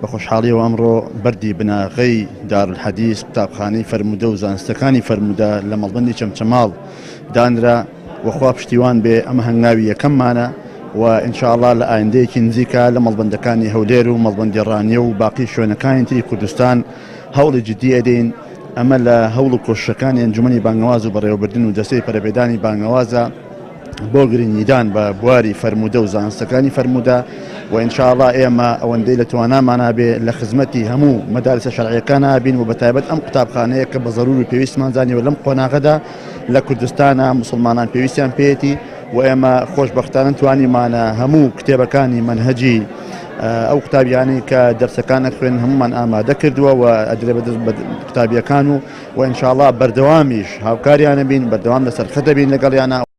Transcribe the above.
بەخۆشحاڵی و ئەمڕۆ بەردی بناغەی دارالحەدیث قوتابخانەی فەرموودە و زانستەکانی فەرموودە لە مەڵبەندی چەمچەماڵ دانرا وەخوا پشتیوان بێ ئەمە هەنگاوی یەکەممانە و ئینشاءڵڵا لە ئایندەیەکی نزیکە لە مەڵبەندەکانی هەولێر و مەڵبەندی ڕانیە و باقی شوێنەکانی تری کوردستان هەوڵی جددی ئەدەین. ئەمە لە هەوڵ و کۆشەکانی ئەنجومەنی بانگەواز و بەڕێوەبردن و دەستەی پەرەبێدانی بانگەوازە بۆ گرنگیدان بە بواری فەرموودە و زانستەکانی فەرموودە و ئینشاءڵڵا ئێمە ئەوەندەی لە توانامانە بێ لە خزمەتی هەموو مەدارسە شەرعیەکانە بین و بەتایبەت ئەم قوتابخانەیە کە بە زەرور و پێویستمان زانیوە لەم قۆناغەدا لە کوردستانە موسڵمانان پێویستیان پێێتی و ئێمە خۆشبەختانە توانیمانە هەموو کتێبەکانی منهەجی ئەو قوتابیانی کە دەرسەکان خوێن هەمومان ئامادە کردووە و ئەدرێ بە قوتابیەکان و ئینشاءڵڵا بەردەوامیش هاوکاریانە بین بەردەوام لەسەر خەتە بین لەگەڵیانە.